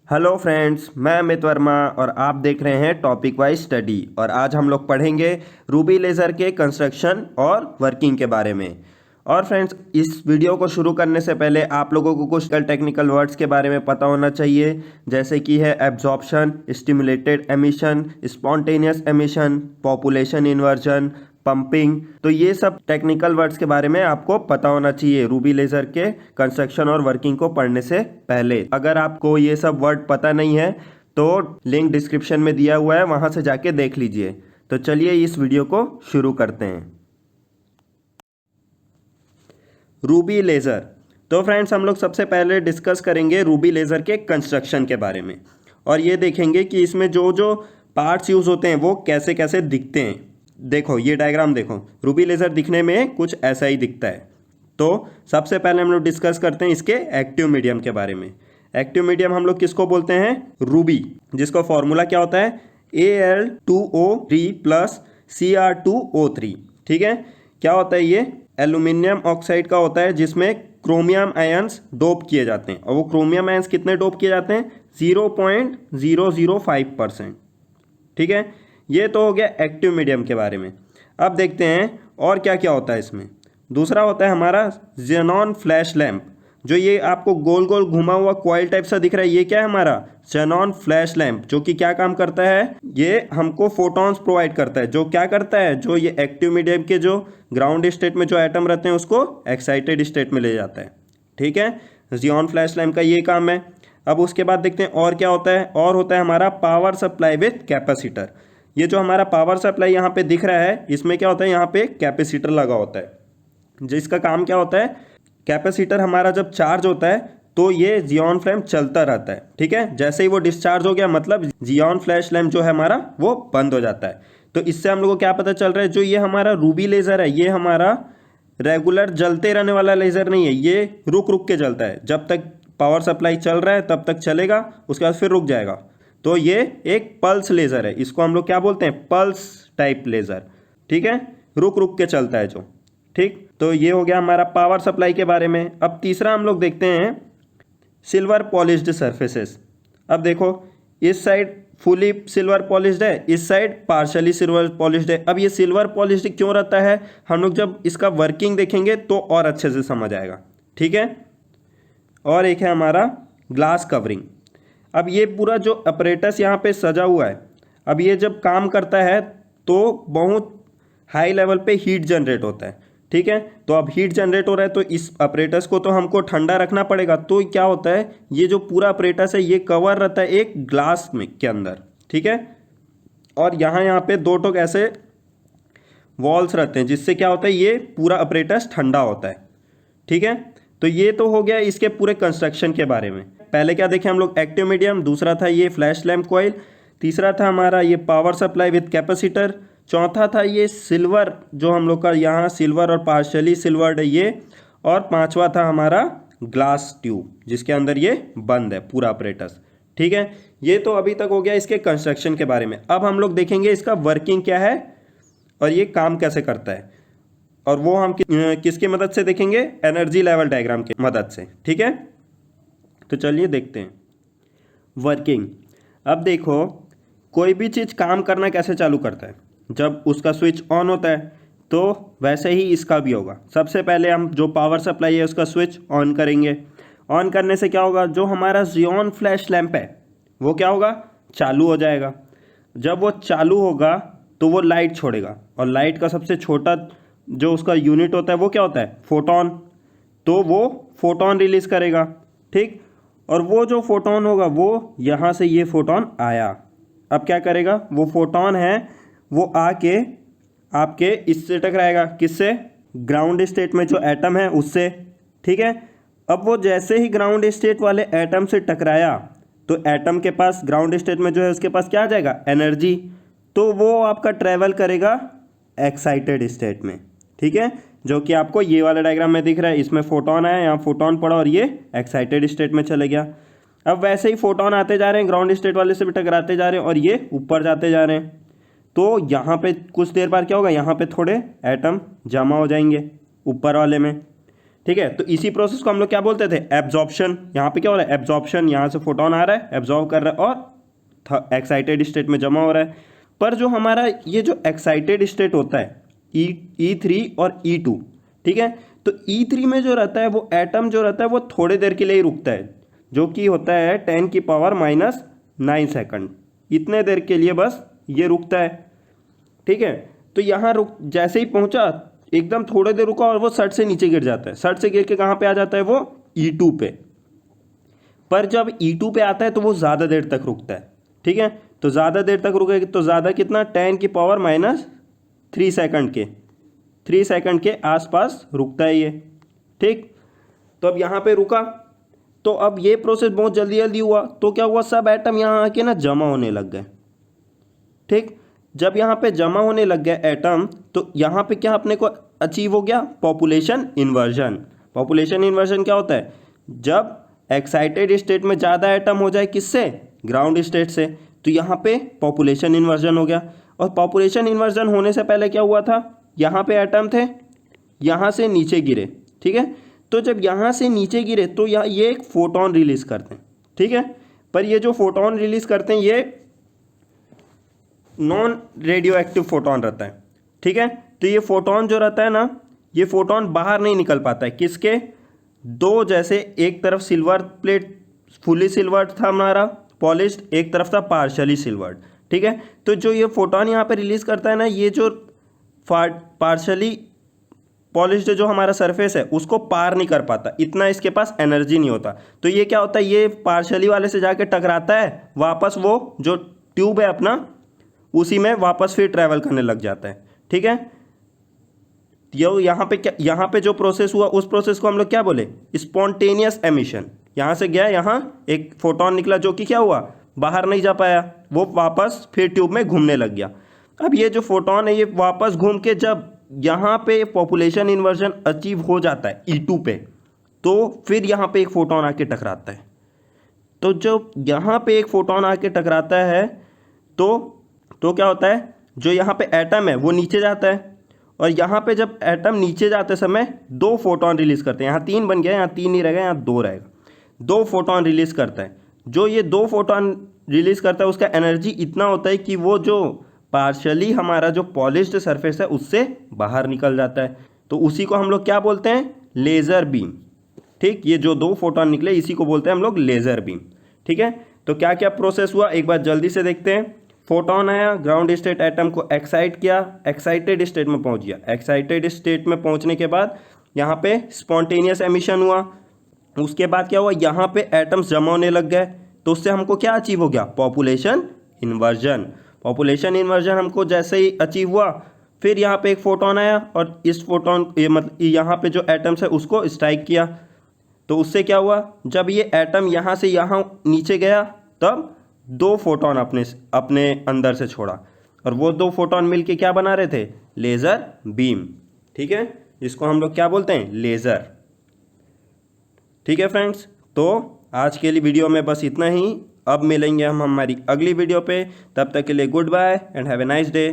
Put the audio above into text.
Hello friends, मैं अमित वर्मा और आप देख रहे हैं टॉपिक वाइज स्टडी। और आज हम लोग पढ़ेंगे रूबी लेज़र के कंस्ट्रक्शन और वर्किंग के बारे में। और फ्रेंड्स, इस वीडियो को शुरू करने से पहले आप लोगों को कुछ टेक्निकल वर्ड्स के बारे में पता होना चाहिए, जैसे कि है absorption, stimulated emission, spontaneous emission, population inversion, pumping. तो ये सब टेक्निकल वर्ड्स के बारे में आपको पता होना चाहिए रूबी लेज़र के कंस्ट्रक्शन और वर्किंग को पढ़ने से पहले। अगर आपको ये सब वर्ड पता नहीं है तो लिंक डिस्क्रिप्शन में दिया हुआ है, वहां से जाके देख लीजिए। तो चलिए इस वीडियो को शुरू करते हैं। Ruby laser. तो फ्रेंड्स, हम लोग सबसे पहले डिस्कस करेंगे रूबी लेज़र के कंस्ट्रक्शन के बारे में, और ये देखेंगे कि इसमें जो जो पार्ट्स यूज़ होते हैं वो कैसे कैसे दिखते हैं। देखो ये डायग्राम देखो, रूबी लेज़र दिखने में कुछ ऐसा ही दिखता है। तो सबसे पहले हम लोग डिस्कस करते हैं इसके एक्टिव मीडियम के बारे में। एक्टिव मीडियम हम लोग किसको बोलते हैं? रूबी, जिसका फॉर्मूला क्या होता है? Al2O3 plus Cr2O3। ठीक है, क्या होता है ये? एल्यूमिनियम ऑक्साइड का होता है, जिसमें क्रोमियम आयंस डोप किए जाते हैं। और वो क्रोमियम आयंस कितने डोप किए जाते हैं? 0.005%। ठीक है, ये तो हो गया एक्टिव मीडियम के बारे में। अब देखते हैं और क्या क्या होता है इसमें। दूसरा होता है हमारा ज़ेनॉन फ्लैश लैंप। जो ये आपको गोल गोल घुमा हुआ कॉइल टाइप सा दिख रहा है, ये क्या है? हमारा ज़ेनॉन फ्लैश लैंप। जो कि क्या काम करता है? ये हमको फोटॉन्स प्रोवाइड करता है। जो क्या करता है? जो ये एक्टिव मीडियम के जो ग्राउंड स्टेट में जो एटम रहते हैं उसको एक्साइटेड स्टेट में ले जाता है। ठीक है, ज़ेनॉन फ्लैश लैंप का ये काम है। अब उसके बाद देखते हैं और क्या होता है। और होता है हमारा पावर सप्लाई विथ कैपेसिटर। ये जो हमारा पावर सप्लाई यहाँ पे दिख रहा है, इसमें क्या होता है? यहाँ पे कैपेसिटर लगा होता है, जिसका काम क्या होता है? कैपेसिटर हमारा जब चार्ज होता है तो ये जियॉन फ्लेम चलता रहता है। ठीक है, जैसे ही वो डिस्चार्ज हो गया मतलब जियॉन फ्लैश लैंप जो है हमारा वो बंद हो जाता है। तो इससे हम लोग को क्या पता चल रहा है? जो ये हमारा रूबी लेज़र है, ये हमारा रेगुलर जलते रहने वाला लेज़र नहीं है। ये रुक रुक के जलता है। जब तक पावर सप्लाई चल रहा है तब तक चलेगा, उसके बाद फिर रुक जाएगा। तो ये एक पल्स लेज़र है। इसको हम लोग क्या बोलते हैं? Pulse type laser. ठीक है, रुक रुक के चलता है जो। ठीक, तो ये हो गया हमारा पावर सप्लाई के बारे में। अब तीसरा हम लोग देखते हैं सिल्वर पॉलिश्ड सरफेसेस। अब देखो, इस साइड फुली सिल्वर पॉलिश्ड है, इस साइड पार्शली सिल्वर पॉलिश्ड है। अब ये सिल्वर पॉलिश्ड क्यों रहता है? हम लोग जब इसका वर्किंग देखेंगे तो और अच्छे से समझ आएगा। ठीक है, और एक है हमारा ग्लास कवरिंग। अब ये पूरा जो अपरेटस यहाँ पे सजा हुआ है, अब ये जब काम करता है तो बहुत हाई लेवल पे हीट जनरेट होता है। ठीक है, तो अब हीट जनरेट हो रहा है तो इस अपरेटस को तो हमको ठंडा रखना पड़ेगा। तो क्या होता है? ये जो पूरा अपरेटस है ये कवर रहता है एक ग्लास में के अंदर। ठीक है, और यहाँ पे दो टोक ऐसे वॉल्स रहते हैं, जिससे क्या होता है? ये पूरा अपरेटस ठंडा होता है। ठीक है, तो ये तो हो गया इसके पूरे कंस्ट्रक्शन के बारे में। पहले क्या देखें हम लोग? Active medium. दूसरा था ये फ्लैश लैंप कॉइल। तीसरा था हमारा ये पावर सप्लाई विथ कैपेसिटर। चौथा था ये सिल्वर, जो हम लोग का यहाँ सिल्वर और पार्शली सिल्वर्ड है ये। और पांचवा था हमारा ग्लास ट्यूब, जिसके अंदर ये बंद है पूरा अपरेटस। ठीक है, ये तो अभी तक हो गया इसके कंस्ट्रक्शन के बारे में। अब हम लोग देखेंगे इसका वर्किंग क्या है और ये काम कैसे करता है, और वो हम किसकी मदद से देखेंगे? एनर्जी लेवल डायग्राम की मदद से। ठीक है, तो चलिए देखते हैं वर्किंग। अब देखो, कोई भी चीज़ काम करना कैसे चालू करता है? जब उसका स्विच ऑन होता है, तो वैसे ही इसका भी होगा। सबसे पहले हम जो पावर सप्लाई है उसका स्विच ऑन करेंगे। ऑन करने से क्या होगा? जो हमारा जियॉन फ्लैश लैंप है वो क्या होगा? चालू हो जाएगा। जब वो चालू होगा तो वो लाइट छोड़ेगा, और लाइट का सबसे छोटा जो उसका यूनिट होता है वो क्या होता है? फोटॉन। तो वो फोटॉन रिलीज करेगा। ठीक, और वो जो फोटॉन होगा वो यहाँ से ये फोटॉन आया। अब क्या करेगा? वो फोटॉन है वो आके आपके इससे टकराएगा। किससे? ग्राउंड स्टेट में जो एटम है उससे। ठीक है, अब वो जैसे ही ग्राउंड स्टेट वाले एटम से टकराया तो एटम के पास ग्राउंड स्टेट में जो है उसके पास क्या आ जाएगा? एनर्जी। तो वो आपका ट्रैवल करेगा एक्साइटेड स्टेट में। ठीक है, जो कि आपको ये वाला डायग्राम में दिख रहा है। इसमें फोटॉन आया, यहाँ फोटॉन पड़ा और ये एक्साइटेड स्टेट में चले गया। अब वैसे ही फोटॉन आते जा रहे हैं, ग्राउंड स्टेट वाले से भी टकराते जा रहे हैं और ये ऊपर जाते जा रहे हैं। तो यहाँ पे कुछ देर बाद क्या होगा? यहाँ पे थोड़े एटम जमा हो जाएंगे ऊपर वाले में। ठीक है। तो इसी प्रोसेस को हम लोग क्या बोलते थे, एब्जॉर्प्शन। यहाँ पे क्या हो रहा है, एब्जॉर्प्शन, यहाँ से फोटोन आ रहा है, एब्जॉर्ब कर रहा है और एक्साइटेड स्टेट में जमा हो रहा है। पर जो हमारा ये जो एक्साइटेड स्टेट होता है E3 और E2, ठीक है, तो E3 में जो रहता है वो एटम जो रहता है वो थोड़ी देर के लिए ही रुकता है, जो कि होता है 10⁻⁹ सेकंड, इतने देर के लिए बस ये रुकता है। ठीक है, तो यहाँ रुक जैसे ही पहुंचा एकदम थोड़ी देर रुका और वो सट से नीचे गिर जाता है। सट से गिर के कहाँ पे आ जाता है, वो E2 पे। पर जब E2 पे आता है तो वो ज़्यादा देर तक रुकता है। ठीक है, तो ज़्यादा देर तक रुकेगा तो ज़्यादा कितना, 10⁻³ सेकंड के 3 सेकंड के आसपास रुकता है ये। ठीक, तो अब यहाँ पे रुका, तो अब ये प्रोसेस बहुत जल्दी जल्दी हुआ, तो क्या हुआ, सब एटम यहाँ आके ना जमा होने लग गए। ठीक, जब यहाँ पे जमा होने लग गए एटम, तो यहाँ पे क्या अपने को अचीव हो गया, पॉपुलेशन इन्वर्जन। पॉपुलेशन इन्वर्जन क्या होता है, जब एक्साइटेड स्टेट में ज़्यादा एटम हो जाए, किससे, ग्राउंड स्टेट से, तो यहाँ पे पॉपुलेशन इन्वर्जन हो गया। और पॉपुलेशन इन्वर्जन होने से पहले क्या हुआ था, यहाँ पे एटम थे, यहाँ से नीचे गिरे। ठीक है, तो जब यहाँ से नीचे गिरे तो ये एक फोटोन रिलीज करते हैं। ठीक है, पर ये जो फोटोन रिलीज करते हैं ये नॉन रेडियो एक्टिव फोटोन रहता है। ठीक है, तो ये फोटोन जो रहता है ना, ये फोटोन बाहर नहीं निकल पाता है, किसके, दो, जैसे एक तरफ सिल्वर प्लेट फुली सिल्वर्ड था हमारा पॉलिश्ड, एक तरफ था पार्शली सिल्वर्ड। ठीक है, तो जो ये फोटोन यहाँ पे रिलीज करता है ना, ये जो पार्शली पॉलिश्ड जो हमारा सरफेस है उसको पार नहीं कर पाता, इतना इसके पास एनर्जी नहीं होता। तो ये क्या होता है, ये पार्शली वाले से जाके टकराता है, वापस वो जो ट्यूब है अपना उसी में वापस फिर ट्रैवल करने लग जाता है। ठीक है, यहाँ पे क्या, यहाँ पे जो प्रोसेस हुआ उस प्रोसेस को हम लोग क्या बोले, स्पॉन्टेनियस एमिशन। यहाँ से गया, यहाँ एक फोटोन निकला जो कि क्या हुआ, बाहर नहीं जा पाया, वो वापस फिर ट्यूब में घूमने लग गया। अब ये जो फोटोन है ये वापस घूम के जब यहाँ पे पॉपुलेशन इन्वर्जन अचीव हो जाता है E2 पे, तो फिर यहाँ पे एक फोटोन आके टकराता है। तो जो यहाँ पे एक फोटोन आके टकराता है तो क्या होता है, जो यहाँ पे एटम है वो नीचे जाता है, और यहाँ पे जब एटम नीचे जाते समय 2 फोटोन रिलीज करते हैं। यहाँ 3 बन गया, यहाँ 3 नहीं रहेगा, यहाँ 2 रहेगा। 2 फोटोन रिलीज करता है। जो ये 2 फोटोन रिलीज करता है उसका एनर्जी इतना होता है कि वो जो पार्शली हमारा जो पॉलिश्ड सरफेस है उससे बाहर निकल जाता है। तो उसी को हम लोग क्या बोलते हैं, लेज़र बीम। ठीक, ये जो 2 फोटोन निकले इसी को बोलते हैं हम लोग लेज़र बीम। ठीक है, तो क्या क्या प्रोसेस हुआ एक बार जल्दी से देखते हैं। फोटोन आया, ग्राउंड स्टेट एटम को एक्साइट किया, एक्साइटेड स्टेट में पहुंच गया। एक्साइटेड स्टेट में पहुंचने के बाद यहाँ पे स्पॉन्टेनियस एमिशन हुआ। उसके बाद क्या हुआ, यहाँ पे एटम्स जमा होने लग गए, तो उससे हमको क्या अचीव हो गया, पॉपुलेशन इन्वर्जन। पॉपुलेशन इन्वर्जन हमको जैसे ही अचीव हुआ, फिर यहाँ पे एक फोटोन आया और इस फोटोन ये मतलब यहाँ पे जो एटम्स है उसको स्ट्राइक किया। तो उससे क्या हुआ, जब ये एटम यहाँ से यहाँ नीचे गया तब 2 फोटोन अपने अंदर से छोड़ा, और वो 2 फोटोन मिलके क्या बना रहे थे, लेज़र बीम। ठीक है, इसको हम लोग क्या बोलते हैं, लेज़र। ठीक है फ्रेंड्स, तो आज के लिए वीडियो में बस इतना ही। अब मिलेंगे हम हमारी अगली वीडियो पे, तब तक के लिए goodbye and have a nice day.